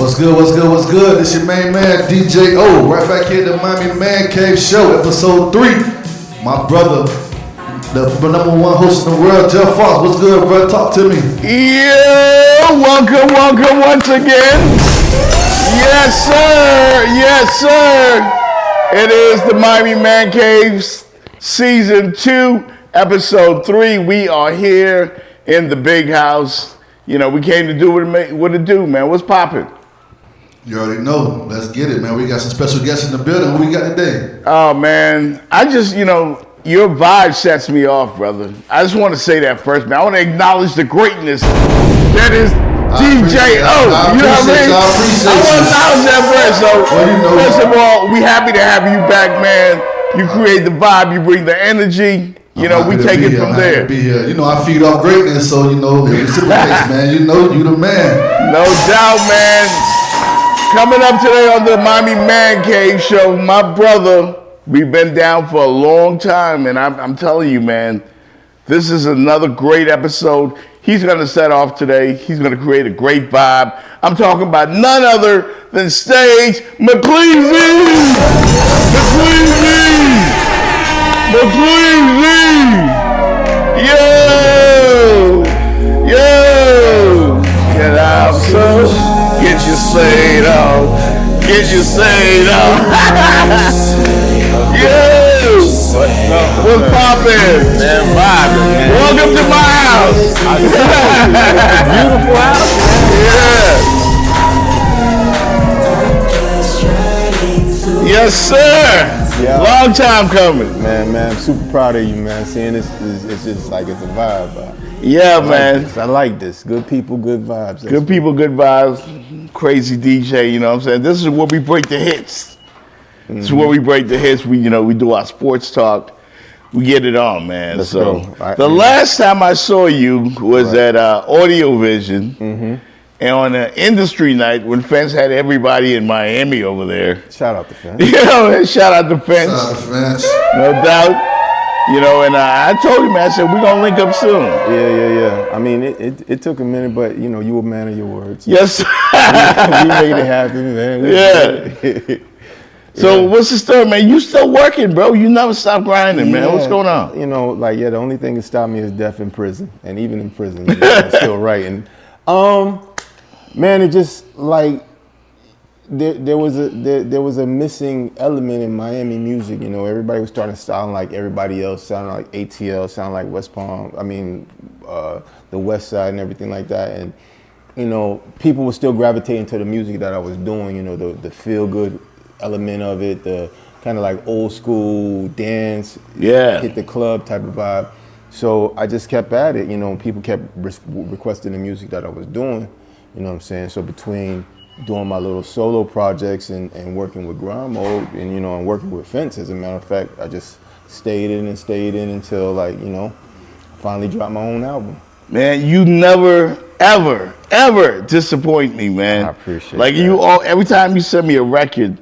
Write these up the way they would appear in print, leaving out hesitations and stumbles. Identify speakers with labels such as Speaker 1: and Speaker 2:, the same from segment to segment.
Speaker 1: What's good, what's good, what's good? This your main man, DJ O, right back here at the Miami ManCave Show, episode 3. My brother, the number one host in the world, Jeff Fox. What's good, bro? Talk to me.
Speaker 2: Yeah, welcome once again. Yes, sir. It is the Miami ManCave Season 2, Episode 3. We are here in the big house. You know, we came to do what it do, man. What's poppin'?
Speaker 1: You already know. Let's get it, man. We got some special guests in the building. Who we got today?
Speaker 2: Oh, man. I just, your vibe sets me off, brother. I just want to say that first, man. I want to acknowledge the greatness that is DJ O. You know what I mean? I want to acknowledge that first. So, first of all, we happy to have you back, man. You create the vibe. You bring the energy. You know, we take it from there.
Speaker 1: Be here. You know, I feed off greatness, so, it reciprocates, man. You know, you the man.
Speaker 2: No doubt, man. Coming up today on the Miami ManCave Show, my brother, we've been down for a long time, and I'm telling you, man, this is another great episode. He's going to set off today. He's going to create a great vibe. I'm talking about none other than Stage Mckelzie. Yo, get out, so. Get your say on. Yeah. What's poppin'?
Speaker 3: Man, vibing, man.
Speaker 2: Welcome to my house.
Speaker 3: Beautiful house,
Speaker 2: man. Yeah. Yes, sir.
Speaker 3: Yeah.
Speaker 2: Long time coming.
Speaker 3: Man, I'm super proud of you, man. Seeing this it's just like it's a vibe.
Speaker 2: Yeah, man.
Speaker 3: I like this. Good people, good vibes.
Speaker 2: Good people, good vibes. Crazy DJ, you know what I'm saying? This is where we break the hits. This is where we break the hits. We do our sports talk. We get it on, man.
Speaker 3: Let's go.
Speaker 2: The last time I saw you was at Audio Vision. And on an industry night when Fence had everybody in Miami over there.
Speaker 3: Shout out to Fence.
Speaker 2: Shout out to Fence. No doubt. And I told him, I said, we're going to link up soon.
Speaker 3: Yeah. I mean, it took a minute, but, you were a man of your words.
Speaker 2: Yes.
Speaker 3: We made it happen, man.
Speaker 2: Yeah. So what's the story, man? You still working, bro. You never stop grinding, man. What's going on?
Speaker 3: The only thing that stopped me is death in prison. And even in prison, I'm still writing. Man, it just, there was a missing element in Miami music. Everybody was starting to sound like everybody else, sounding like ATL, sounding like West Palm. I mean, the West Side and everything like that. And people were still gravitating to the music that I was doing. The feel good element of it, the kind of like old school dance, hit the club type of vibe. So I just kept at it. People kept requesting the music that I was doing. You know what I'm saying? So between doing my little solo projects and working with Grind Mode and working with Fence, as a matter of fact, I just stayed in until finally dropped my own album.
Speaker 2: Man, you never ever disappoint me, man.
Speaker 3: I appreciate that.
Speaker 2: Every time you send me a record,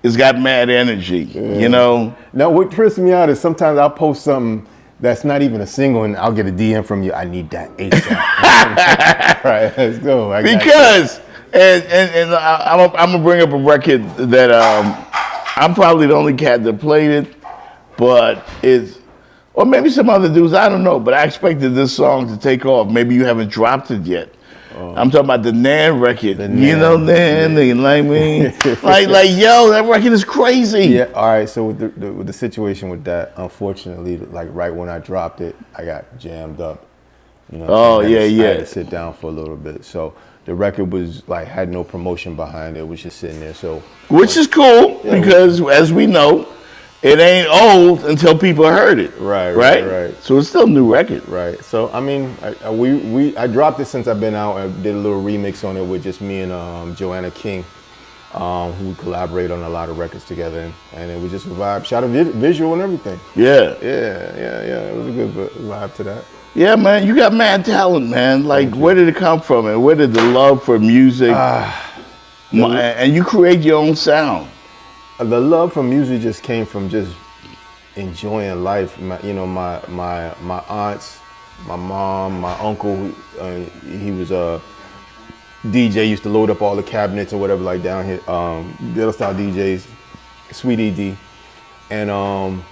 Speaker 2: it's got mad energy. Now
Speaker 3: what trips me out is sometimes I'll post something that's not even a single, and I'll get a DM from you. I need that ASAP. Right, let's go.
Speaker 2: Because I'm gonna bring up a record that I'm probably the only cat that played it, but or maybe some other dudes. I don't know, but I expected this song to take off. Maybe you haven't dropped it yet. I'm talking about the Nan record. Nan, they like me. Yo, that record is crazy.
Speaker 3: Yeah, all right, so with the situation with that, unfortunately, right when I dropped it, I got jammed up. I had to sit down for a little bit. So the record was had no promotion behind it. It was just sitting there. So
Speaker 2: which is cool because as we know, it ain't old until people heard it. Right. So it's still a new record.
Speaker 3: Right. So I mean, I dropped it since I've been out. I did a little remix on it with just me and Joanna King, who collaborate on a lot of records together, and it was just a vibe. Shot a visual and everything.
Speaker 2: Yeah.
Speaker 3: It was a good vibe to that.
Speaker 2: Yeah, man, you got mad talent, man. Where did it come from, and where did the love for music? And you create your own sound.
Speaker 3: The love for music just came from just enjoying life. My aunts, my mom, my uncle. He was DJ used to load up all the cabinets or whatever like down here. Ghetto style DJs, Sweet ED, and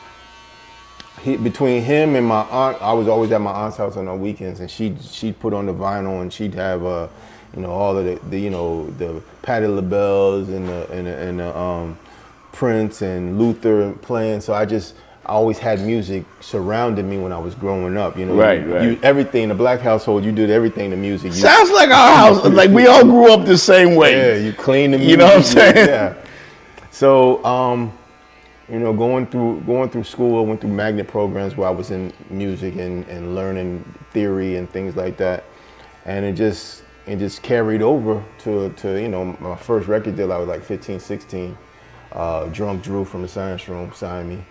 Speaker 3: between him and my aunt, I was always at my aunt's house on weekends, and she'd put on the vinyl, and she'd have all of the Patti LaBelle's and the Prince and Luther playing. So I always had music surrounding me when I was growing up.
Speaker 2: Right.
Speaker 3: Everything in the black household, you did everything to music.
Speaker 2: Sounds like our house. Like we all grew up the same way.
Speaker 3: Yeah, you clean the music.
Speaker 2: You know what I'm saying?
Speaker 3: Yeah. So, going through school, I went through magnet programs where I was in music and learning theory and things like that, and it just carried over to my first record deal. I was like 15, 16. Drunk Drew from the Science Room signed me,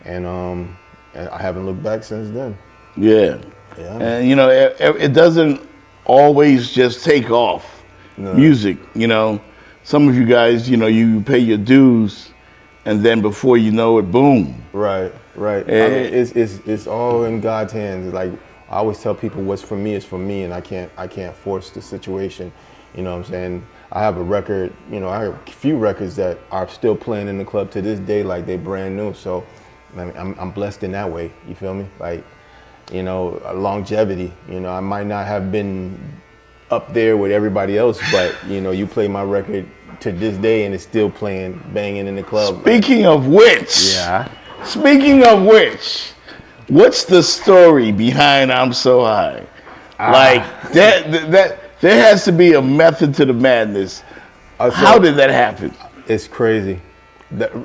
Speaker 3: and I haven't looked back since then.
Speaker 2: Yeah. And it doesn't always just take off.
Speaker 3: No.
Speaker 2: Music, some of you guys, you pay your dues, and then before you know it, boom.
Speaker 3: Right. I mean, it's all in God's hands. Like I always tell people, what's for me is for me, and I can't force the situation. You know what I'm saying? I have a record, I have a few records that are still playing in the club to this day, like they brand new. So I mean, I'm blessed in that way. You feel me? Like, longevity. I might not have been up there with everybody else, but you play my record to this day and it's still playing, banging in the club.
Speaker 2: Speaking of which, what's the story behind I'm So High? Like that there has to be a method to the madness. How did that happen?
Speaker 3: It's crazy.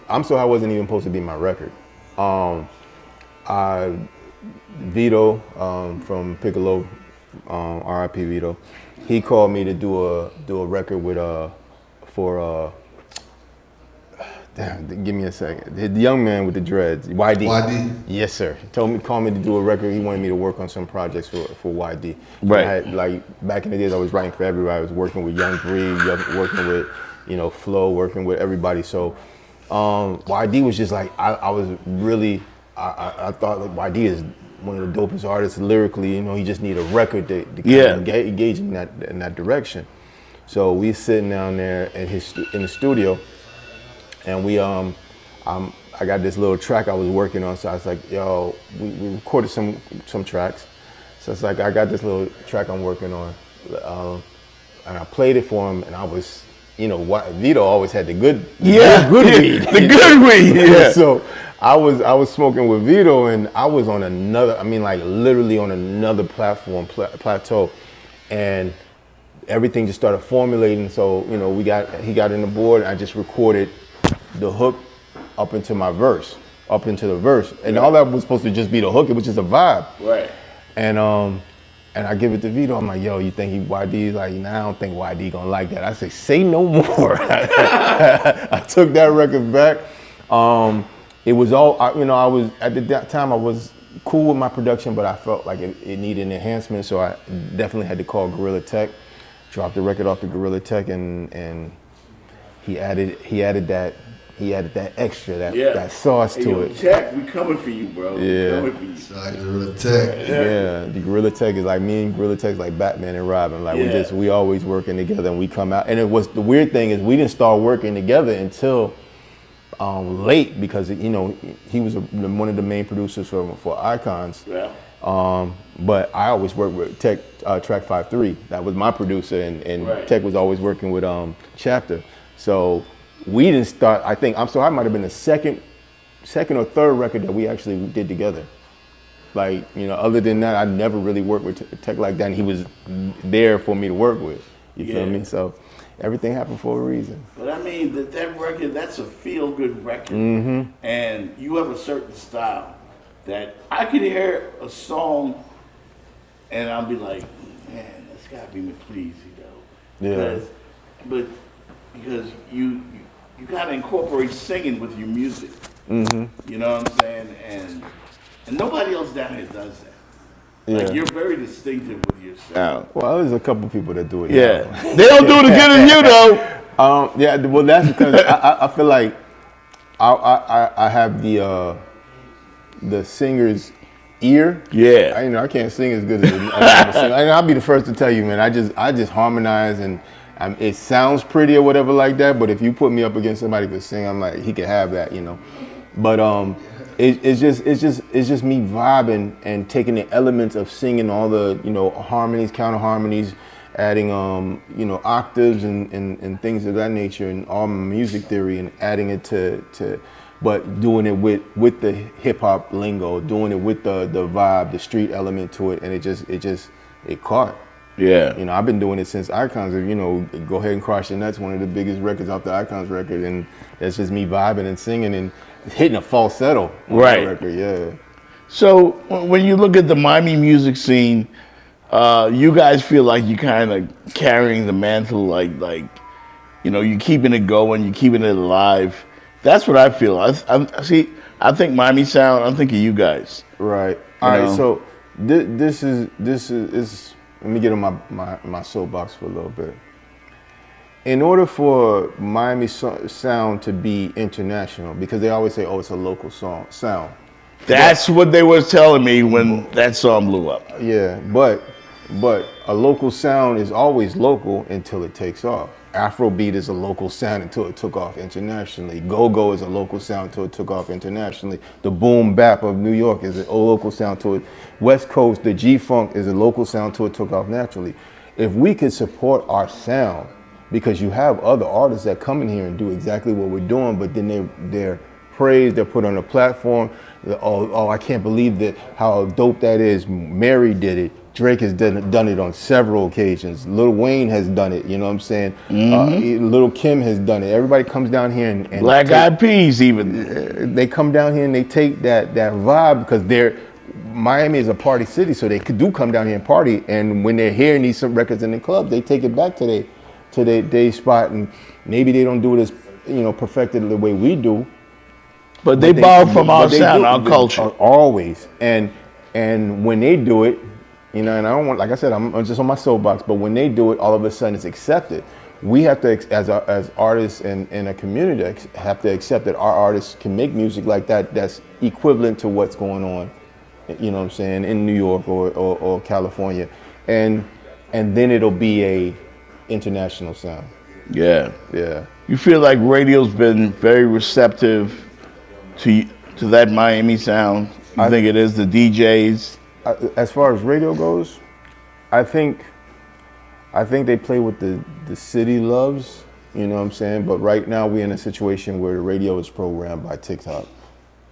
Speaker 3: I'm So High wasn't even supposed to be my record. Vito from Piccolo, R.I.P. Vito, he called me to do a record with give me a second. The young man with the dreads, YD. Yes, sir. Called me to do a record. He wanted me to work on some projects for YD.
Speaker 2: Right.
Speaker 3: Back in the days, I was writing for everybody. I was working with Young Breed, working with Flo, working with everybody. So YD was just like I thought like YD is one of the dopest artists lyrically. He just need a record to kind of engage in that direction. So we sitting down there in the studio, and I got this little track I was working on. So I was like, yo, we recorded some tracks. So it's like I got this little track I'm working on, and I played it for him, and I was. Vito always had the good weed.
Speaker 2: The good weed. Yeah.
Speaker 3: So I was smoking with Vito, and I was on literally on another plateau, and everything just started formulating. So he got in the board. And I just recorded the hook up into the verse, and all that was supposed to just be the hook. It was just a vibe.
Speaker 2: Right.
Speaker 3: And I give it to Vito. I'm like, yo, you think YD? He's like, nah, I don't think YD gonna like that. I say, say no more. I took that record back. It was all, I was, at that time, I was cool with my production, but I felt like it needed an enhancement, so I definitely had to call Gorilla Tech, dropped the record off to Gorilla Tech, and he added that extra, that sauce to it.
Speaker 2: Tech, we coming for you, bro.
Speaker 3: Yeah.
Speaker 2: We coming for you.
Speaker 1: Gorilla Tech.
Speaker 3: Yeah, the Gorilla Tech is like me and Gorilla Tech is like Batman and Robin. Like we always working together, and we come out. And the weird thing is we didn't start working together until late, because he was one of the main producers for Icons.
Speaker 2: Yeah.
Speaker 3: But I always worked with Tech, Track 5-3. That was my producer, and
Speaker 2: Right.
Speaker 3: Tech was always working with Chapter. So we didn't start. I think I'm So High might have been the second or third record that we actually did together. Like, other than that, I never really worked with Tech like that, and he was there for me to work with. You feel me? So everything happened for a reason.
Speaker 2: But I mean, that record, that's a feel-good record.
Speaker 3: Mm-hmm.
Speaker 2: And you have a certain style that I could hear a song and I'll be like, man, that's gotta be Mckelzie though.
Speaker 3: Yeah.
Speaker 2: Because you gotta incorporate singing with your music.
Speaker 3: Mm-hmm.
Speaker 2: You know what I'm saying? And nobody else down here does that. Like,
Speaker 3: Yeah.
Speaker 2: you're very distinctive with your sound.
Speaker 3: Well, there's a couple people that do it.
Speaker 2: Yeah.
Speaker 3: now.
Speaker 2: They don't do it as good as you though.
Speaker 3: Yeah. Well, that's because I feel like I have the singer's ear.
Speaker 2: Yeah.
Speaker 3: I can't sing as good as another singer. And I'll be the first to tell you, man. I just harmonize and It sounds pretty or whatever like that, but if you put me up against somebody who could sing, I'm like, he could have that, you know. But it's just me vibing and taking the elements of singing, all the, you know, harmonies, counter harmonies, adding you know, octaves and things of that nature, and all my music theory, and adding it to but doing it with the hip hop lingo, doing it with the vibe, the street element to it, and it caught.
Speaker 2: Yeah.
Speaker 3: You know, I've been doing it since Icons. You know, Go Ahead and Cross Your Nuts, one of the biggest records off the Icons record, and that's just me vibing and singing and hitting a falsetto on that record. Yeah.
Speaker 2: So when you look at the Miami music scene, you guys feel like you kind of carrying the mantle, like you know, you're keeping it going, you're keeping it alive. That's what I feel. I think Miami sound. I'm thinking you guys.
Speaker 3: Right. All right. So this is. Let me get on my soapbox for a little bit. In order for Miami sound to be international, because they always say, "Oh, it's a local sound."
Speaker 2: That's what they were telling me when that song blew up.
Speaker 3: Yeah, but a local sound is always local until it takes off. Afrobeat is a local sound until it took off internationally. Go-go is a local sound until it took off internationally. The boom bap of New York is a local sound to it. West Coast, the G-funk is a local sound until it took off naturally. If we could support our sound, because you have other artists that come in here and do exactly what we're doing, but then they're praised, they're put on a platform. Oh, I can't believe that, how dope that is. Mary did it. Drake has done it on several occasions. Lil Wayne has done it, you know what I'm saying? Lil Kim has done it. Everybody comes down here and
Speaker 2: Black Eyed Peas even.
Speaker 3: They come down here and they take that vibe, because Miami is a party city, so they do come down here and party. And when they're hearing these records in the clubs, they take it back to their spot, and maybe they don't do it as, you know, perfected the way we do.
Speaker 2: But they borrow from our sound, our culture.
Speaker 3: Always. And when they do it, you know, and I don't want, like I said, I'm just on my soapbox, but when they do it, all of a sudden it's accepted. We have to, as artists in a community, have to accept that our artists can make music like that that's equivalent to what's going on, you know what I'm saying, in New York or California. And then it'll be a international sound.
Speaker 2: Yeah.
Speaker 3: Yeah.
Speaker 2: You feel like radio's been very receptive to that Miami sound? I think it is, the DJs?
Speaker 3: As far as radio goes, I think they play what the city loves, you know what I'm saying? But right now we're in a situation where the radio is programmed by TikTok.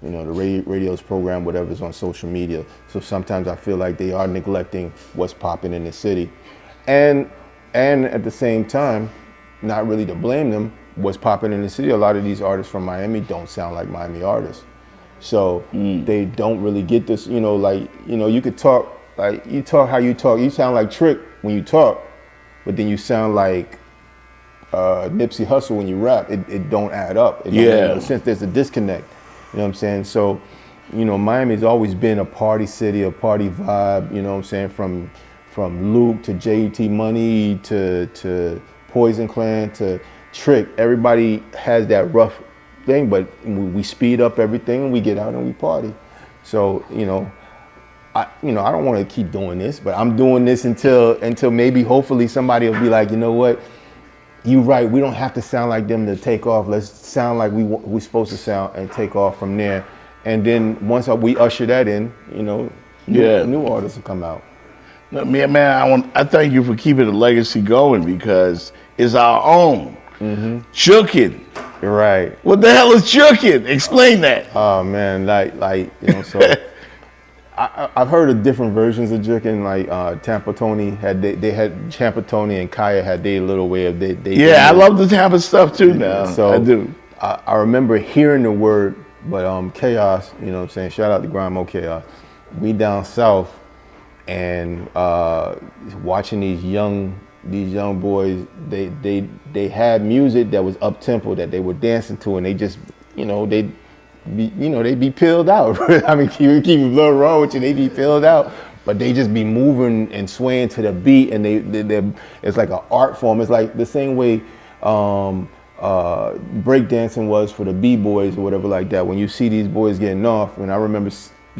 Speaker 3: You know, the radio is programmed whatever's on social media. So sometimes I feel like they are neglecting what's popping in the city. And at the same time, not really to blame them, what's popping in the city, a lot of these artists from Miami don't sound like Miami artists. So they don't really get this, you know, like, you know, you could talk, like, you talk how you talk. You sound like Trick when you talk, but then you sound like Nipsey Hussle when you rap. It don't add up. It don't make no sense. There's a disconnect. You know what I'm saying? So, you know, Miami's always been a party city, a party vibe, you know what I'm saying? From Luke to JT Money to Poison Clan to Trick. Everybody has that rough thing, but we speed up everything and we get out and we party. So, you know, I don't want to keep doing this, but I'm doing this until maybe hopefully somebody will be like, you know what, you right, we don't have to sound like them to take off. Let's sound like we're supposed to sound and take off from there. And then once we usher that in, you know, new artists will come out.
Speaker 2: No, man, I thank you for keeping the legacy going, because it's our own. Jookin'.
Speaker 3: Right.
Speaker 2: What the hell is Jookin'? Explain that.
Speaker 3: Oh man, like you know, so I've heard of different versions of Jookin'. Like Tampa Tony had they had Tampa Tony and Kaya had their little way of they.
Speaker 2: Yeah, I love the Tampa stuff too now.
Speaker 3: So
Speaker 2: I do.
Speaker 3: I remember hearing the word, but Chaos, you know what I'm saying? Shout out to Grimo Chaos. We down south and watching these young boys, they had music that was up tempo that they were dancing to, and they just, you know, they'd be peeled out. I mean, you keep a little wrong with you, they be peeled out, but they just be moving and swaying to the beat, and they it's like an art form. It's like the same way breakdancing was for the b-boys or whatever like that. When you see these boys getting off, and I remember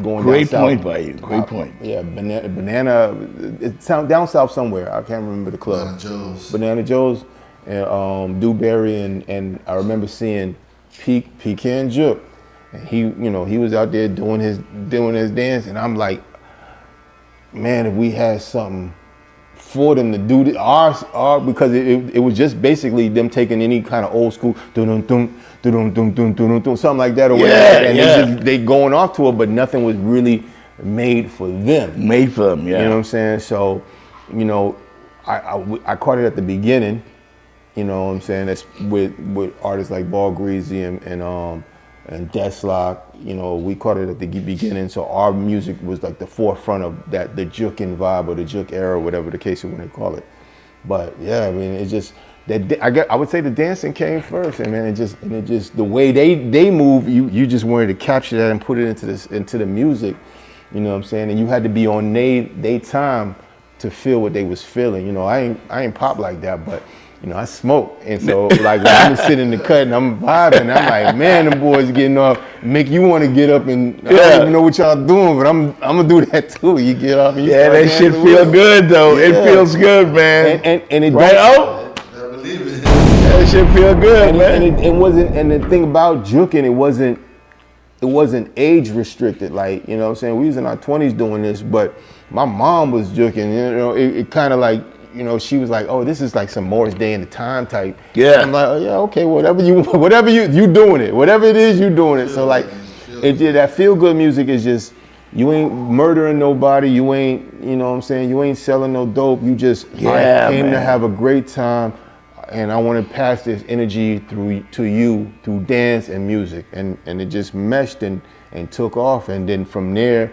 Speaker 3: going
Speaker 2: Great
Speaker 3: down
Speaker 2: point
Speaker 3: south,
Speaker 2: by you. Great point.
Speaker 3: Yeah, banana. It's down south somewhere. I can't remember the club.
Speaker 1: Banana Joe's.
Speaker 3: Banana Joe's. and Dewberry, and I remember seeing Pecan Juke, and he was out there doing his dance, and I'm like, man, if we had something for them to do our because it was just basically them taking any kind of old school something like that or whatever, and they going off to it, but nothing was really made for them.
Speaker 2: Made for them, yeah.
Speaker 3: You know what I'm saying? So, I caught it at the beginning. You know what I'm saying? That's with artists like Ball Greasy and Deslock. We caught it at the beginning. So our music was like the forefront of that, the juking vibe or the juke era, whatever the case you want to call it. But yeah, I mean, it's just that I would say the dancing came first, and man, it just the way they move, you just wanted to capture that and put it into the music. You know what I'm saying? And you had to be on they time to feel what they was feeling. I ain't pop like that, but I smoke, and so like when I'm sitting in the cut and I'm vibing, I'm like, man, them boys getting off, make you want to get up and I don't even know what y'all doing, but I'm gonna do that too. You get off, and you start
Speaker 2: that shit feel good though. Yeah. It feels good, man.
Speaker 3: And it
Speaker 2: right?
Speaker 3: Oh,
Speaker 1: I believe it.
Speaker 2: That shit feel good, man.
Speaker 3: And it wasn't. And the thing about juking, it wasn't age restricted. Like, you know what I'm saying? We was in our 20s doing this, but my mom was juking. It kind of like, she was like, oh, this is like some Morris Day in the Time type.
Speaker 2: Yeah.
Speaker 3: I'm like, oh, yeah, okay, whatever you doing it. Whatever it is, you doing it. So like, that feel good music is just, you ain't murdering nobody. You ain't, you know what I'm saying? You ain't selling no dope. You just, I came to have a great time, and I want to pass this energy to you through dance and music. And it just meshed and took off. And then from there,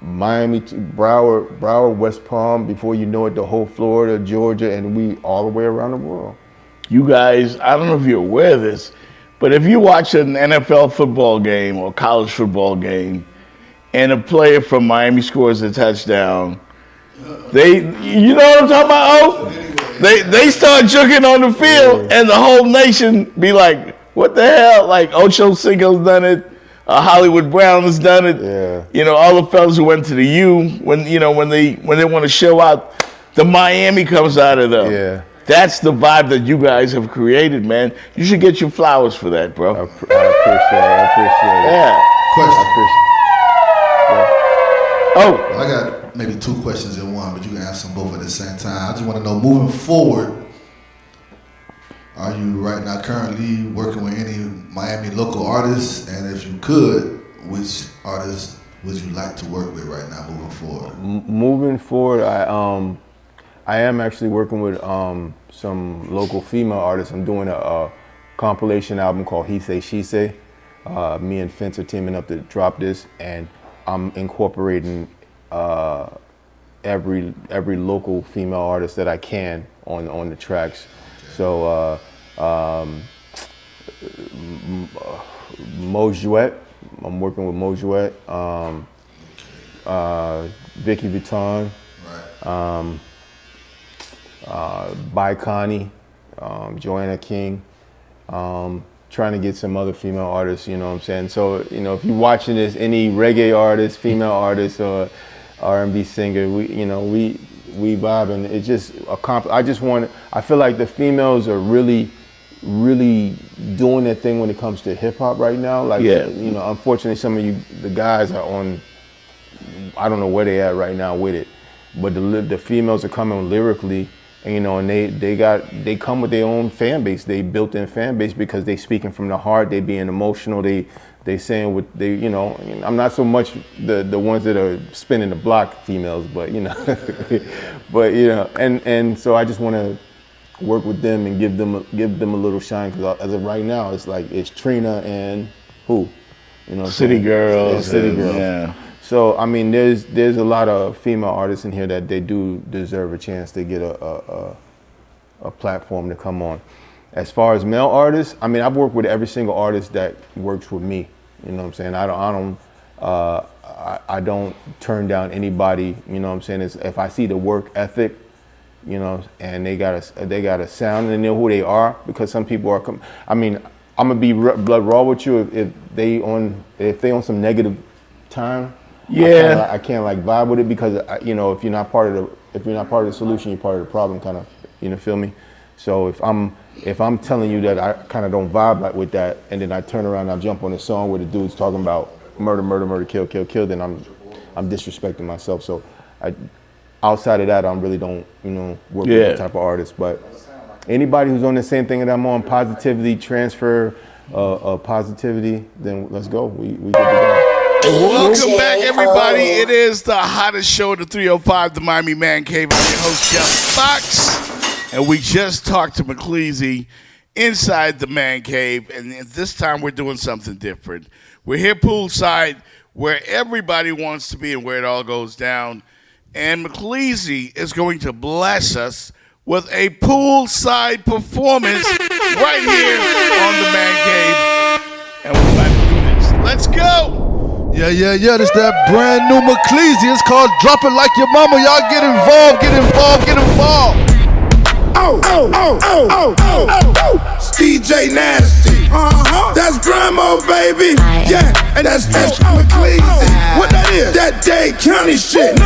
Speaker 3: Miami to Broward, West Palm, before you know it, the whole Florida, Georgia, and we all the way around the world.
Speaker 2: You guys, I don't know if you're aware of this, but if you watch an NFL football game or college football game and a player from Miami scores a touchdown, you know what I'm talking about, oh? They start juking on the field, and the whole nation be like, what the hell? Like Ocho Cinco's done it. Hollywood Brown has done it.
Speaker 3: Yeah.
Speaker 2: All the fellas who went to the U, when they want to show out, the Miami comes out of them.
Speaker 3: Yeah.
Speaker 2: That's the vibe that you guys have created, man. You should get your flowers for that, bro.
Speaker 3: I appreciate it.
Speaker 2: Yeah.
Speaker 1: Question. I got maybe two questions in one, but you can ask them both at the same time. I just want to know, moving forward, are you right now currently working with any Miami local artists? And if you could, which artists would you like to work with right now moving forward?
Speaker 3: Moving forward, I am actually working with some local female artists. I'm doing a compilation album called He Say, She Say. Me and Fence are teaming up to drop this, and I'm incorporating every local female artist that I can on the tracks. So Mo Jouet, I'm working with Mo Jouet, Vicky Vuitton, By Connie, Joanna King, trying to get some other female artists, you know what I'm saying? So, if you're watching this, any reggae artist, female artist, or R&B singer, we vibe, and it's just I feel like the females are really doing their thing when it comes to hip hop right now. Like, unfortunately, some of the guys are on, I don't know where they at right now with it, but the females are coming lyrically, and and they come with their own fan base. They built in fan base because they speaking from the heart. They being emotional. They saying what they, I'm not so much the ones that are spinning the block females, but and so I just want to work with them and give them a little shine, because as of right now, it's Trina and who,
Speaker 2: City Girls.
Speaker 3: City Girls.
Speaker 2: Yeah.
Speaker 3: So I mean, there's a lot of female artists in here that they do deserve a chance to get a platform to come on. As far as male artists, I mean, I've worked with every single artist that works with me. You know what I'm saying? I don't turn down anybody. You know what I'm saying? If I see the work ethic, and they got a sound, and they know who they are, because some people are. I'm gonna be blood raw with you. If they on some negative time, I can't like vibe with it, because if you're not part of the solution, you're part of the problem, kind of. Feel me? So if I'm telling you that I kind of don't vibe with that, and then I turn around and I jump on a song where the dude's talking about murder, kill, then I'm disrespecting myself. So outside of that, I really don't, work with that type of artist. But anybody who's on the same thing that I'm on, positivity, transfer, positivity, then let's go. We good to go.
Speaker 2: Welcome back, everybody. It is the hottest show, the 305, the Miami Man Cave. I'm your host, Jeff Fox, and we just talked to Mckelzie inside the Man Cave, and this time we're doing something different. We're here poolside, where everybody wants to be and where it all goes down, and Mckelzie is going to bless us with a poolside performance right here on the Man Cave, and we're about to do this. Let's go!
Speaker 1: Yeah. This that brand new Mckelzie. It's called Drop It Like Your Mama. Y'all get involved.
Speaker 4: It's DJ Nasty. That's grandma, baby. Yeah, and that's Mckelzie. What that is? That Dade County shit.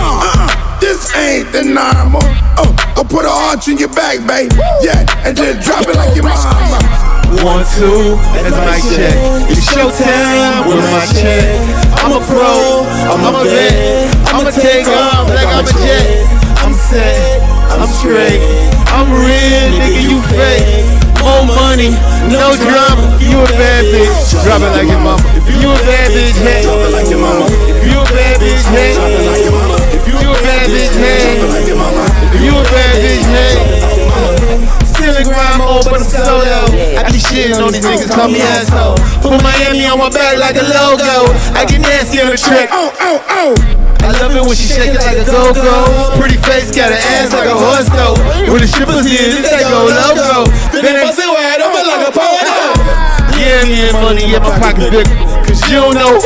Speaker 4: This ain't the normal. I'll put an arch in your back, baby. Yeah, and then drop it like your mama.
Speaker 5: 1, 2, that's my check. It's showtime with my check. I'm a pro, I'm a vet. I'ma take off like I'm a jet. I'm set, I'm straight. I'm real, nigga, you fake. More money, no drama. You a bad bitch, drop it like your mama. If you a bad bitch, hey, drop it like your mama. If you a bad bitch, hey, drop it like your mama. If you a bad bitch, hey, drop it like your mama. If you a bad bitch, hey. Still a grind mode, but I'm solo. I be shitting on these niggas, call me asshole. Put Miami on my back like a logo. I get nasty on the track. I love it when she shake it like a go-go. Pretty face, got an ass like a horse though. When the strippers here, this they go logo. Then they bust it wide open like a polo. Yeah, me and money, yeah, my pocket's big. Cause you don't know,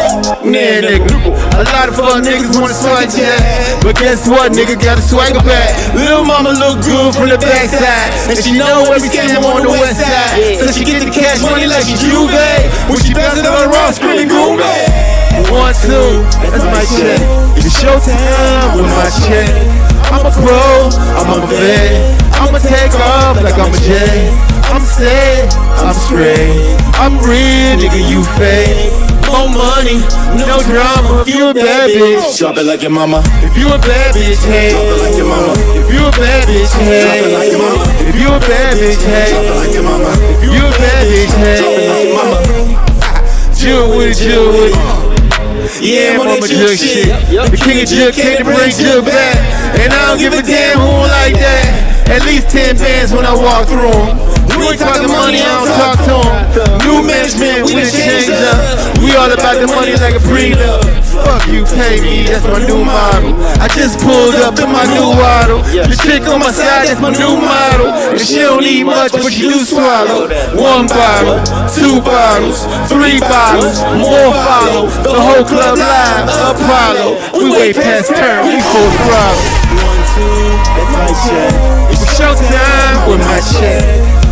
Speaker 5: nah, nigga. A lot of fuck niggas wanna swag your ass, but guess what, nigga, got a swagger back. Little mama look good from the backside, and she know every camera on the west side. So she get the cash money like she Juve. When she pass it on raw, screaming Goomba. 1, 2, that's my check. It's showtime with my check. I'm a pro, I'm a vet. I'ma take off like I'm a jet. I'm set, I'm straight. I'm real, nigga, you fake. More money, no drama. If you a bad bitch, drop it like your mama. If you a bad bitch, hey, drop it like your mama. If you a bad bitch, hey, drop it like your mama. If you a bad bitch, hey, drop it like your mama. If you a bad bitch, hey, drop it like your mama. Chill with it. Yeah, I'm on that jug shit. The king of jug came to bring jug back, and I don't give a damn who like that. At least 10 bands when I walk through them. We ain't talking money, I don't talk to them. New management, we done changed up. We all about the money like a prenup. Fuck you, pay me, that's my new model. I just pulled up in my new waddle. The chick on my side, that's my new model. And she don't eat much, but she do swallow. 1 bottle, 2 bottles, 3 bottles, more follow. The whole club live, Apollo. We way past turn, we full throttle. 1, 2, that's my check. It's showtime with my check.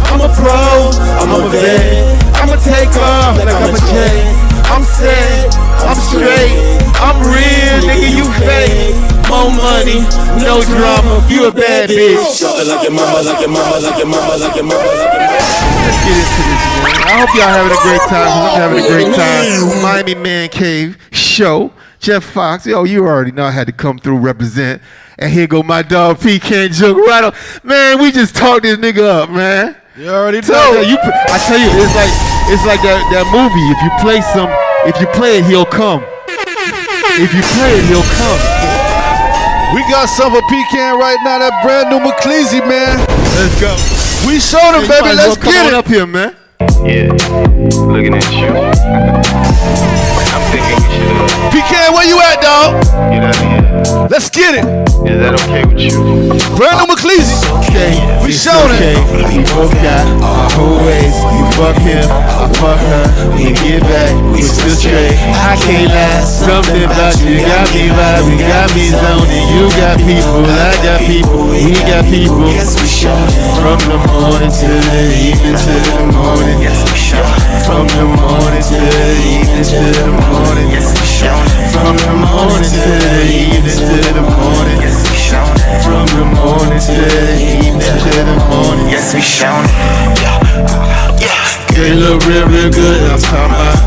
Speaker 5: I'm a pro, I'm a vet. I'ma take off like I'm a jet. I'm set, I'm straight. I'm real, nigga, you fake. More money, no drama. You a bad bitch. Drop it like your mama, like your mama, like your mama, like your mama, like your mama. Let's get into this, man. I hope y'all having a great time. I'm having a great time. Miami Man Cave Show. Jeff Fox, yo, you already know I had to come through, represent. And here go my dog Pecan Jug Rattle. Man, we just talked this nigga up, man.
Speaker 1: You already know.
Speaker 5: I tell you, it's like that movie. If you play it, he'll come. If you play it, he'll come.
Speaker 1: We got some for Pecan right now. That brand new Mckelzie, man.
Speaker 5: Let's go.
Speaker 1: We showed him, baby. Let's get it.
Speaker 5: Come on up here, man.
Speaker 6: Yeah, looking at you. I'm thinking we should
Speaker 1: Pecan, where you at, dog?
Speaker 6: get out of here.
Speaker 1: Let's get it.
Speaker 6: Is that okay with you?
Speaker 1: Brand new Mckelzie.
Speaker 5: Okay,
Speaker 1: We showed it.
Speaker 5: We both got our whole ways. You fuck him, I fuck her. We get back, we still straight. I can't lie, something about you got me vibing, got me zoning. You got people, I got people, we got people. From the morning to the evening to the morning. From the morning to the evening to the morning. From the morning to the evening to the morning.
Speaker 6: Yes, we shown it.
Speaker 5: From the morning to the evening to the morning.
Speaker 6: Yes, we shown it.
Speaker 5: Girl, you look real good, I'm talking about.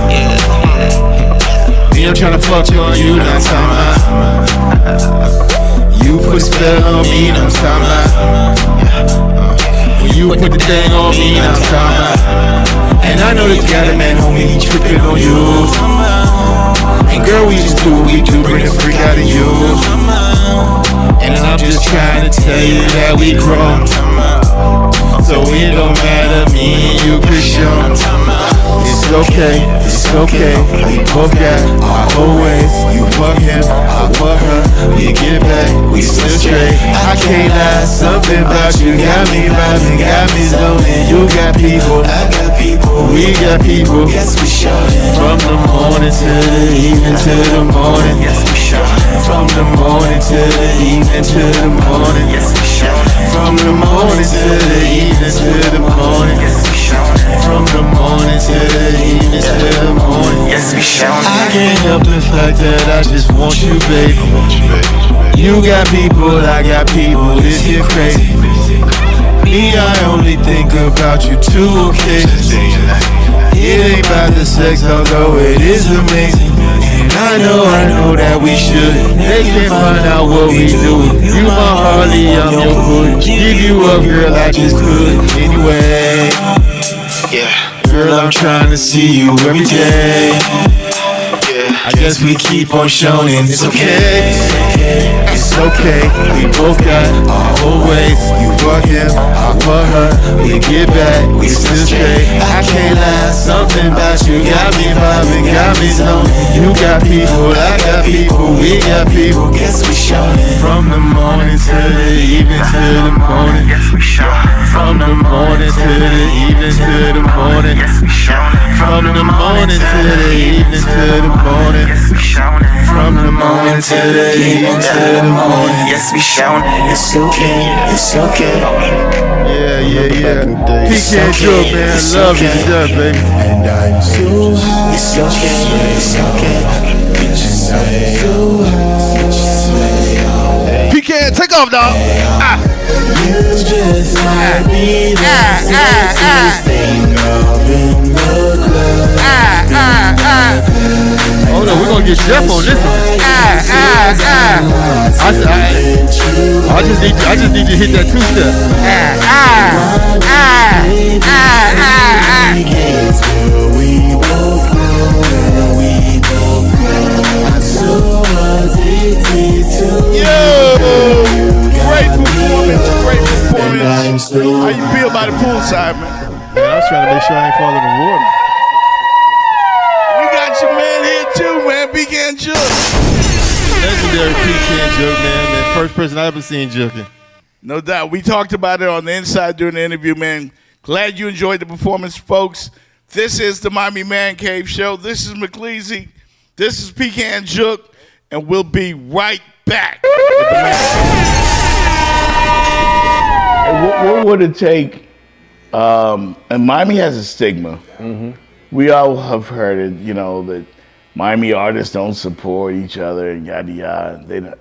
Speaker 5: Me, I'm tryna fuck on you, I'm talking about. You put a spell on me, I'm talking about. When you put the thing on me, I'm talking about. And I know that you got a man, homie, he tripping on you. And girl, we just do what we do, bring the freak out of you. And I'm just trying to tell you that we grown. So it don't matter, me and you can show. It's okay, we both got our own ways. You fuck him, I fuck her, we get back, we still straight. I can't lie, something about you got me vibing, got me zoning. You got people, I got people, we got people.
Speaker 6: Yes, we shown it.
Speaker 5: From the morning to the evening to the morning.
Speaker 6: Yes, we shown it.
Speaker 5: From the morning to the evening to the morning.
Speaker 6: Yes, we shown it.
Speaker 5: From the morning to the evening to the morning.
Speaker 6: Yes, we shown it.
Speaker 5: From the morning to the evening to the morning.
Speaker 6: Yes, we shown it.
Speaker 5: I can't help the fact that I just want you, baby. You got people, I got people, this get crazy. Me, I only think about you too, okay? It ain't about the sex, although it is amazing. And I know that we should. They can find out what we do. You my Harley, I'm your hood. Give you up, girl, I just could. Anyway, girl, I'm trying to see you every day. I guess we keep on showing it's okay. It's okay, we both got our own ways. You fuck him, I fuck her, we get back, we still straight. I can't lie, something about you got me vibing, got me zoning. You got people, I got people, we got people.
Speaker 6: Yes, we shown it.
Speaker 5: From the morning to the evening to the morning.
Speaker 6: Yes, we shown it.
Speaker 5: From the morning to the evening to the morning.
Speaker 6: Yes, we shown it.
Speaker 5: From the morning to the evening to the morning.
Speaker 6: Yes, we shown it.
Speaker 5: From the morning to the evening to the morning.
Speaker 6: Yes, we shown it. It's okay. It's okay.
Speaker 5: Yeah. PK Joe, man, love you to death, baby.
Speaker 3: And I'm so high.
Speaker 6: It's okay. It's okay.
Speaker 1: PK, take off, dog.
Speaker 3: You just might be the sexiest thing up in the club.
Speaker 5: Hold on, we're gonna get Jeff on this one. I just need to hit that two-step.
Speaker 3: We both grow, we both grow. I'm so addicted to
Speaker 2: Yo! Great performance. How you feel about the poolside, man?
Speaker 5: Man, I was trying to make sure I ain't falling in the water.
Speaker 2: We got your man here too, man. PK and Jook.
Speaker 5: Legendary PK and Joke, man. First person I ever seen joking.
Speaker 2: No doubt. We talked about it on the inside during the interview, man. Glad you enjoyed the performance, folks. This is the Miami ManCave Show. This is Mckelzie. This is PK and Jook. And we'll be right back with the man. What would it take? And Miami has a stigma. Mm-hmm. We all have heard it, you know, that Miami artists don't support each other and yada yada.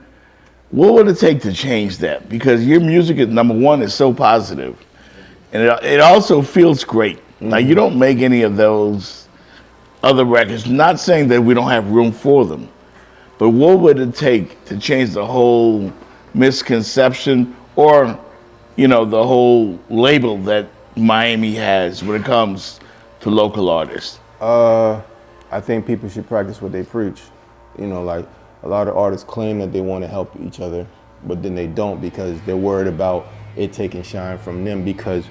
Speaker 2: What would it take to change that? Because your music is, number one, is so positive, and it also feels great. Mm-hmm. Like you don't make any of those other records. Not saying that we don't have room for them, but what would it take to change the whole misconception or, you know, the whole label that Miami has when it comes to local artists?
Speaker 3: I think people should practice what they preach. You know, like a lot of artists claim that they want to help each other, but then they don't because they're worried about it taking shine from them because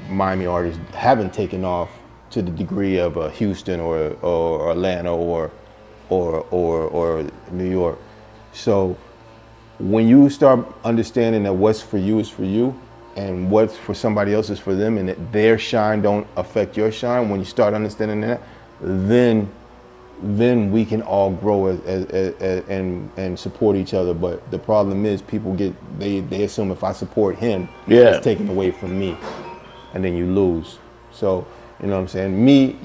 Speaker 3: Miami artists haven't taken off to the degree of Houston or Atlanta or New York. So when you start understanding that what's for you is for you, and what's for somebody else is for them, and that their shine don't affect your shine, when you start understanding that, then we can all grow and support each other. But the problem is people they assume if I support him, it's taken away from me, and then you lose. So You know what I'm saying? Me,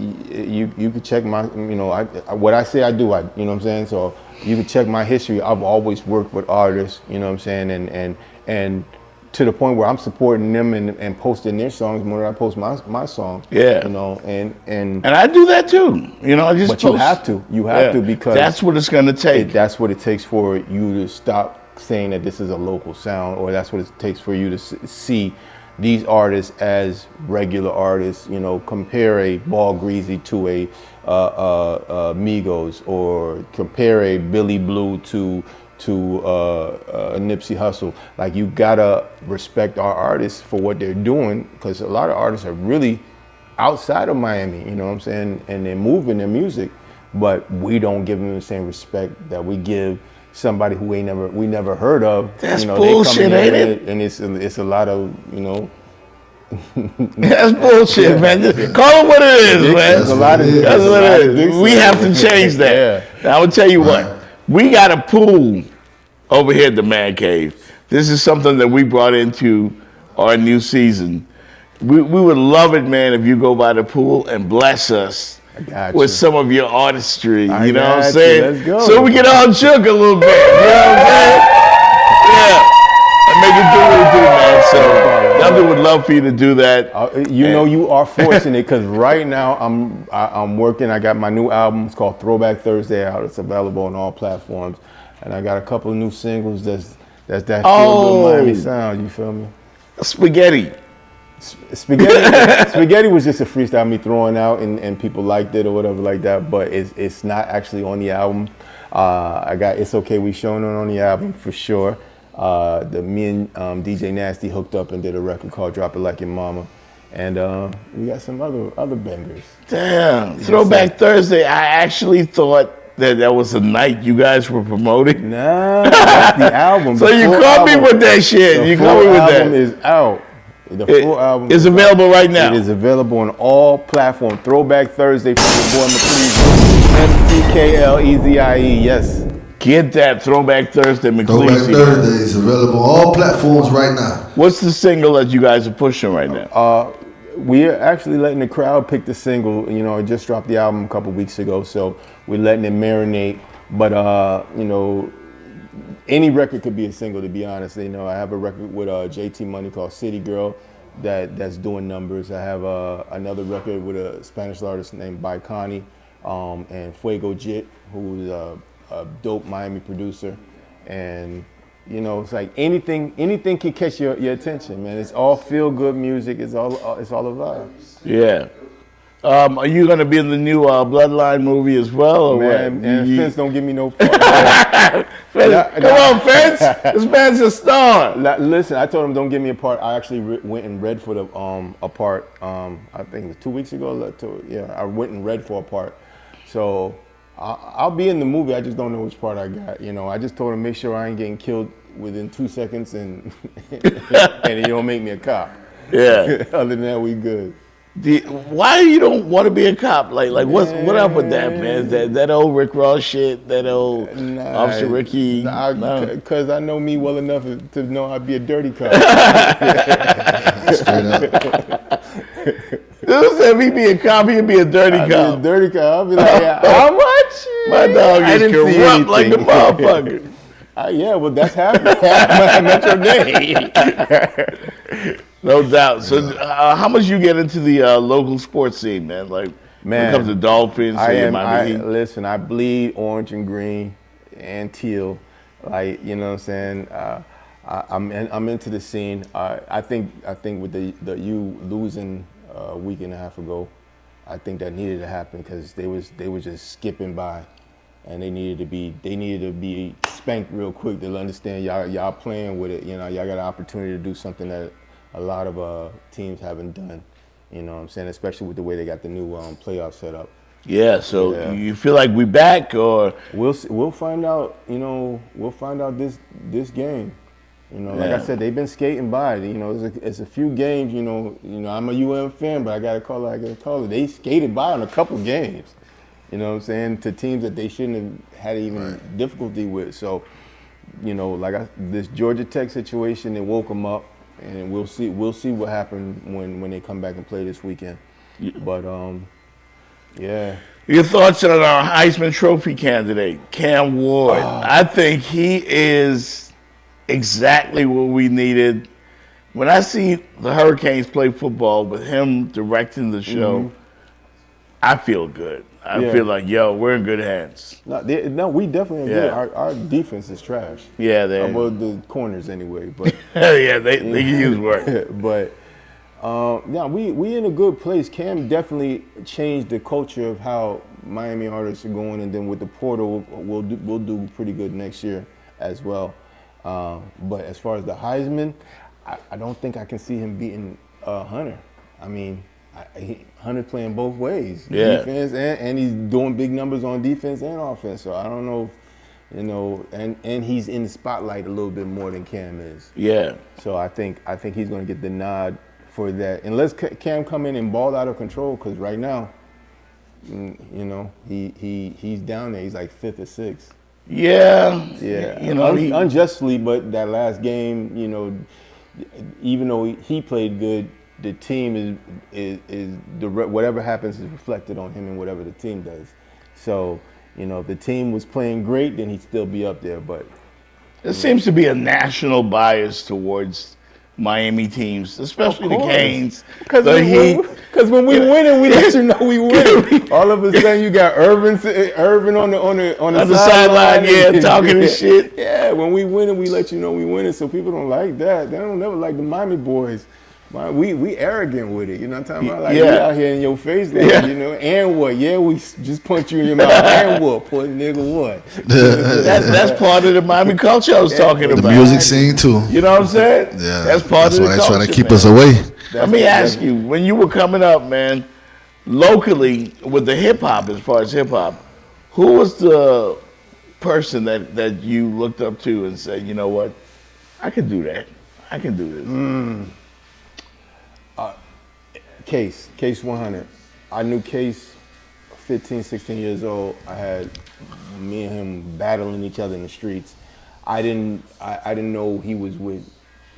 Speaker 3: you could check my, you know, what I say I do, you know what I'm saying? So you can check my history. I've always worked with artists, you know what I'm saying? And to the point where I'm supporting them and posting their songs more than I post my song.
Speaker 2: Yeah.
Speaker 3: You know, and
Speaker 2: I do that too. You know, I just
Speaker 3: but
Speaker 2: post.
Speaker 3: you have to because
Speaker 2: that's what it's gonna take.
Speaker 3: That's what it takes for you to stop saying that this is a local sound, or that's what it takes for you to see these artists as regular artists. You know, compare a Ball Greasy to a Migos, or compare a Billy Blue to a Nipsey Hussle. Like, you gotta respect our artists for what they're doing, because a lot of artists are really outside of Miami, you know what I'm saying, and they're moving their music, but we don't give them the same respect that we give somebody who we never heard of.
Speaker 2: That's
Speaker 3: you know,
Speaker 2: bullshit, ain't it?
Speaker 3: And it's a lot of, you know.
Speaker 2: That's bullshit, man. Just call it what it is, man.
Speaker 3: That's what it is.
Speaker 2: We have to change that.
Speaker 3: Yeah.
Speaker 2: Now, I will tell you what. We got a pool over here at the Man Cave. This is something that we brought into our new season. We would love it, man, if you go by the pool and bless us with some of your artistry. You know what I'm saying?
Speaker 3: Let's go.
Speaker 2: So we get all shook a little bit. You know what I'm saying? Yeah. And make it do what it do, man. So Nothing would love for you to do that.
Speaker 3: You know, you are fortunate, because right now I'm working. I got my new album. It's called Throwback Thursday out. It's available on all platforms, and I got a couple of new singles. That's that feel good Miami sound. You feel me?
Speaker 2: Spaghetti.
Speaker 3: Spaghetti was just a freestyle me throwing out, and people liked it or whatever like that. But it's not actually on the album. I got It's Okay We Showing on the album for sure. Me and DJ Nasty hooked up and did a record called Drop It Like Your Mama, and we got some other bangers.
Speaker 2: Damn, Throwback Thursday. I actually thought that was a night you guys were promoting.
Speaker 3: Nah, that's the album.
Speaker 2: So you caught me with that shit. You caught me with that.
Speaker 3: The album is out. The full album
Speaker 2: is available right now.
Speaker 3: It is available on all platforms. Throwback Thursday from your boy Mckelzie. McKlezie. Yes.
Speaker 2: Get that Throwback Thursday, Mckelzie.
Speaker 1: Throwback Thursday is available on all platforms right now.
Speaker 2: What's the single that you guys are pushing right now?
Speaker 3: We're actually letting the crowd pick the single. You know, I just dropped the album a couple weeks ago, so we're letting it marinate. But you know, any record could be a single, to be honest. You know, I have a record with JT Money called City Girl that's doing numbers. I have another record with a Spanish artist named Baikani and Fuego Jit, who's a dope Miami producer. And you know, it's like anything can catch your attention, man. It's all feel good music. It's all a vibe.
Speaker 2: Yeah. Are you gonna be in the new Bloodline movie as well, or
Speaker 3: man,
Speaker 2: what?
Speaker 3: And Fence don't give me no part.
Speaker 2: Come on, Fence. This man's a star.
Speaker 3: Listen, I told him don't give me a part. I actually went and read for a part. I think it was 2 weeks ago. I went and read for a part. So I'll be in the movie. I just don't know which part I got. You know, I just told him make sure I ain't getting killed within 2 seconds, and you don't make me a cop.
Speaker 2: Yeah.
Speaker 3: Other than that, we good.
Speaker 2: Why you don't want to be a cop? Like what up with that, man? That old Rick Ross shit, that old Officer Ricky.
Speaker 3: Because I know me well enough to know I'd be a dirty cop.
Speaker 1: Straight up.
Speaker 2: Dude said if he'd be a cop, he'd be a dirty cop.
Speaker 3: Be a dirty cop. I'll be like, how much?
Speaker 2: My dog is corrupt like the motherfucker.
Speaker 3: Yeah, well, that's half Metro Day.
Speaker 2: No doubt. So, how much you get into the local sports scene, man? Like, when it comes to Dolphins,
Speaker 3: listen, I bleed orange and green and teal. Like, you know what I'm saying? I'm into the scene. I think with the U losing a week and a half ago, I think that needed to happen, because they was just skipping by. And they needed to be spanked real quick to understand y'all playing with it. You know, y'all got an opportunity to do something that a lot of teams haven't done. You know what I'm saying? Especially with the way they got the new playoff set up.
Speaker 2: Yeah. So you feel like we back, or
Speaker 3: we'll find out. You know, we'll find out this game. You know, like I said, they've been skating by. You know, it's a few games. You know, I'm a UM fan, but I gotta call it. They skated by on a couple games. You know what I'm saying? To teams that they shouldn't have had even difficulty with. So, you know, like this Georgia Tech situation, it woke them up, and we'll see what happens when they come back and play this weekend. But yeah.
Speaker 2: Your thoughts on our Heisman Trophy candidate, Cam Ward? I think he is exactly what we needed. When I see the Hurricanes play football with him directing the show, I feel good. I feel like, yo, we're in good hands.
Speaker 3: No, we definitely are good. Our defense is trash.
Speaker 2: Yeah, they.
Speaker 3: Well, the corners anyway, but
Speaker 2: yeah, they can use work.
Speaker 3: But yeah, we in a good place. Cam definitely changed the culture of how Miami artists are going, and then with the portal, we'll do pretty good next year as well. But as far as the Heisman, I don't think I can see him beating Hunter. I mean, Hunter playing both ways, defense and he's doing big numbers on defense and offense. So I don't know, and he's in the spotlight a little bit more than Cam is.
Speaker 2: Yeah.
Speaker 3: So I think he's going to get the nod for that, unless Cam come in and ball out of control. Because right now, he's down there. He's like 5th or 6th.
Speaker 2: Yeah.
Speaker 3: Unjustly, but that last game, even though he played good, the team is whatever happens is reflected on him and whatever the team does. So, if the team was playing great, then he'd still be up there. But
Speaker 2: there seems to be a national bias towards Miami teams, especially the Canes.
Speaker 3: Because when we win it, we let you know we win. All of a sudden, you got Irvin on the
Speaker 2: sideline, talking and shit.
Speaker 3: Yeah, when we win it, we let you know we win it. So people don't like that. They don't never like the Miami boys. We arrogant with it, you know what I'm talking about? Like, we out here in your face, like, and what? Yeah, we just punch you in your mouth, and what? Poor nigga, what?
Speaker 2: That's part of the Miami culture I was talking about.
Speaker 1: The music scene, too.
Speaker 2: You know what I'm saying?
Speaker 1: Yeah.
Speaker 2: That's part of the culture.
Speaker 1: That's why they try to keep us away.
Speaker 2: Let me ask you, when you were coming up, man, locally with the hip-hop, as far as hip-hop, who was the person that you looked up to and said, you know what, I can do that. I can do this.
Speaker 3: Case 100. I knew Case 15, 16 years old. I had me and him battling each other in the streets. I didn't know he was with.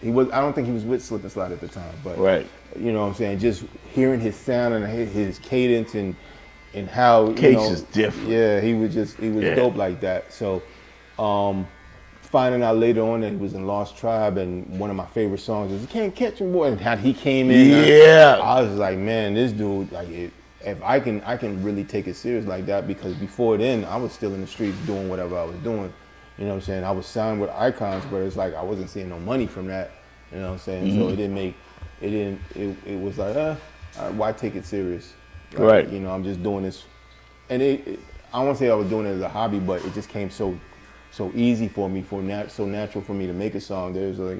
Speaker 3: I don't think he was with Slip and Slide at the time, but
Speaker 2: right.
Speaker 3: You know what I'm saying? Just hearing his sound and his cadence and how
Speaker 2: Case is different.
Speaker 3: Yeah, he was dope like that. So finding out later on that he was in Lost Tribe, and one of my favorite songs is "You Can't Catch Me, Boy," and how he came in. I was like, man, this dude, like, if I can really take it serious like that, because before then I was still in the streets doing whatever I was doing. You know what I'm saying? I was signed with Icons, but it's like I wasn't seeing no money from that. You know what I'm saying? So it was like, why take it serious? Like,
Speaker 2: right.
Speaker 3: I'm just doing this, and I won't say I was doing it as a hobby, but it just came so easy for me, so natural for me to make a song. There's like,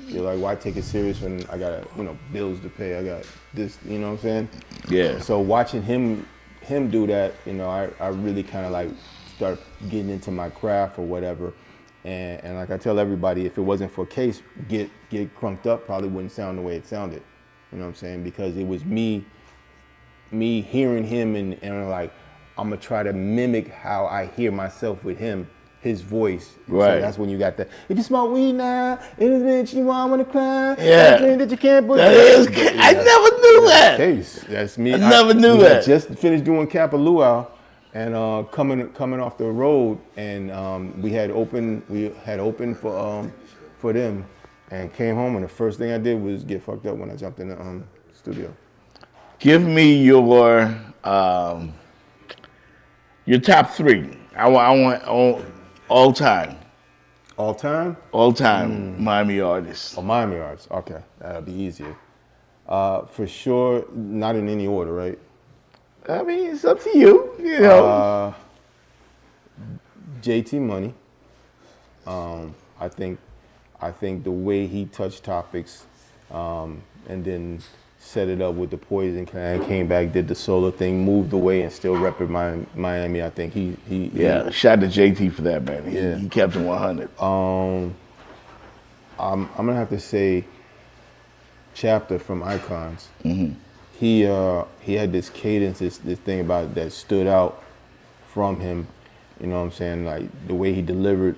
Speaker 3: you're like, why take it serious when I got bills to pay? I got this, you know what I'm saying?
Speaker 2: Yeah.
Speaker 3: So watching him do that, I really kind of like start getting into my craft or whatever. And like I tell everybody, if it wasn't for Case, get crunked up probably wouldn't sound the way it sounded. You know what I'm saying? Because it was me hearing him and like, I'm gonna try to mimic how I hear myself with him. His voice,
Speaker 2: right?
Speaker 3: So that's when you got that. If you smoke weed now, it is bitch you wanna cry.
Speaker 2: Yeah,
Speaker 3: that you can't put.
Speaker 2: I never knew that.
Speaker 3: Case, that's me.
Speaker 2: I never knew that.
Speaker 3: Just finished doing Camp of Luau, and coming off the road, and we had open for them, and came home, and the first thing I did was get fucked up when I jumped in the studio.
Speaker 2: Give me your top 3. I want all time.
Speaker 3: All time?
Speaker 2: All time Miami artists.
Speaker 3: Oh, Miami artists. Okay, that'll be easier. For sure, not in any order, right?
Speaker 2: I mean, it's up to you. You know.
Speaker 3: JT Money. I think the way he touched topics, and then set it up with the Poison Clan, came back, did the solo thing, moved away, and still repped Miami. I think he
Speaker 2: shout to JT for that, man. He kept it 100.
Speaker 3: I'm gonna have to say Chapter from Icons.
Speaker 2: Mm-hmm.
Speaker 3: He had this cadence, this thing about that stood out from him. You know what I'm saying? Like the way he delivered.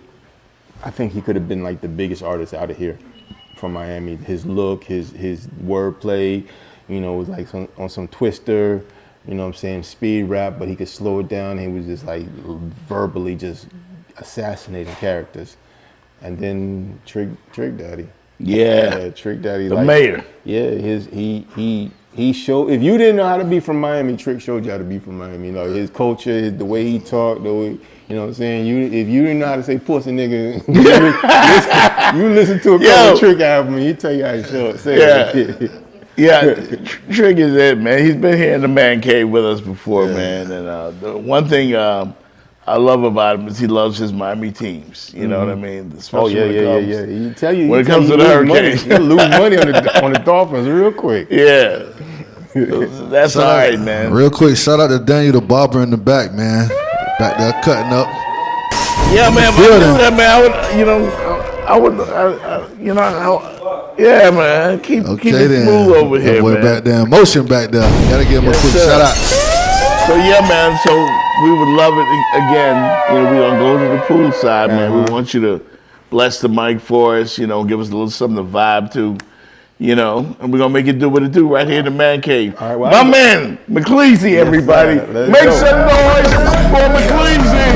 Speaker 3: I think he could have been like the biggest artist out of here from Miami. His look, his wordplay, was like on some Twister, you know what I'm saying, speed rap, but he could slow it down. He was just like verbally just assassinating characters. And then Trick Daddy.
Speaker 2: Yeah,
Speaker 3: Trick Daddy.
Speaker 2: The mayor.
Speaker 3: Yeah, he showed, if you didn't know how to be from Miami, Trick showed you how to be from Miami. You know, his culture, the way he talked, the way, you know what I'm saying? If you didn't know how to say pussy nigga, you listen to a couple Trick album and he tell you how to say it.
Speaker 2: Yeah, Trick is it, man. He's been here in the man cave with us before, man. And the one thing I love about him is he loves his Miami teams. You know what I mean? Especially
Speaker 3: yeah. He tell you
Speaker 2: when it comes to the Hurricanes,
Speaker 3: he'll lose money on the Dolphins real quick.
Speaker 2: Yeah. That's all right, man.
Speaker 1: Real quick, shout out to Daniel the barber in the back, man. Back there cutting up.
Speaker 2: Yeah, man. If I do that, man, yeah, man. Keep it smooth over here, man.
Speaker 1: Back there, motion back there. Gotta give him a quick shout out.
Speaker 2: So yeah, man. So we would love it again. You know, we're gonna go to the poolside, man. We want you to bless the mic for us. You know, give us a little something to vibe to. You know, and we're gonna make it do what it do right here in the man cave. All right, well, my man, Mckelzie, everybody. Make some noise for Mckelzie.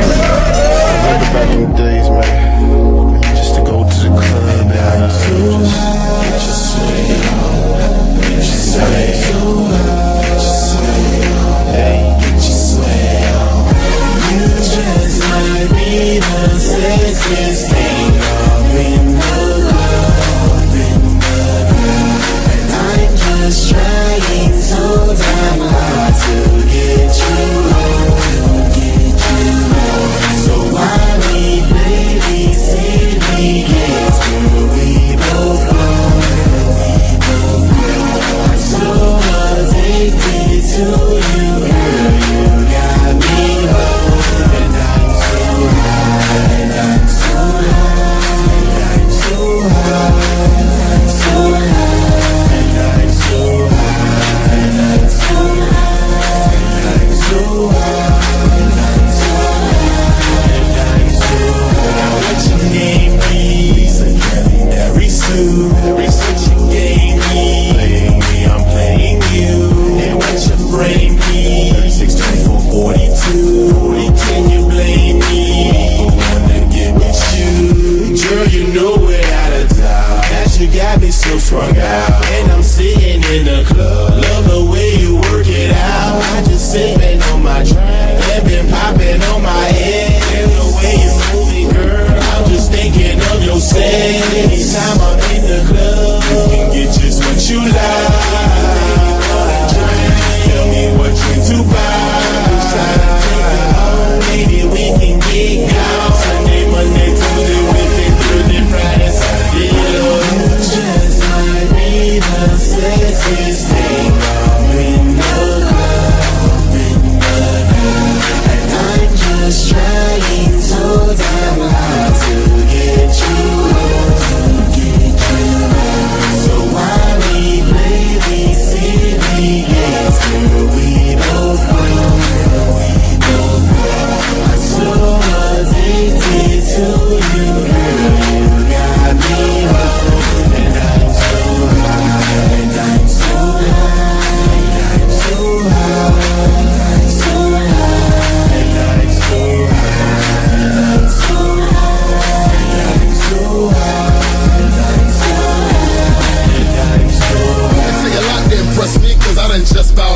Speaker 5: Back in the days, man, just to go to the club and just sway, you just might be the sexiest thing up in the club, and I'm just trying so damn hard to get you home, so why we babysit weekends till we both know, I'm so addicted to you, girl, you got me hooked, and I'm so high, and I'm so high, and I'm so high, and I'm so high, and I'm so high, and I'm so high, and I'm so high, and I'm so high. Now what you name me? Secondary Sue. What you gave me? Playing me, I'm playing you. And what you frame me? 36, 24, 42. Can you blame me for wanting to get with you? Girl, you know without a doubt that you got me so strung out. And I'm sitting in the club, love the way you work it out. I just sipping on my drink and been popping on my head. And the way you moving, girl, I'm just thinking of your set. Anytime I'm in the club, you can get just what you like. Tell me what you to buy. Try to take it home, maybe we can get down. Sunday, Monday, Tuesday, Wednesday, Thursday, Friday, Saturday. You just might be the sexiest thing up in the club, and I'm just trying so damn hard to get you home, so why we babysit weekends till we both know, I'm so addicted to you, girl, you got me hooked, and I'm so high, and I'm so high, and I'm so high, I'm so high, and I'm so high, and I'm so high, and I'm so high, and I'm so high, and I'm so high.
Speaker 7: Say a lot to impress me, cause I done just about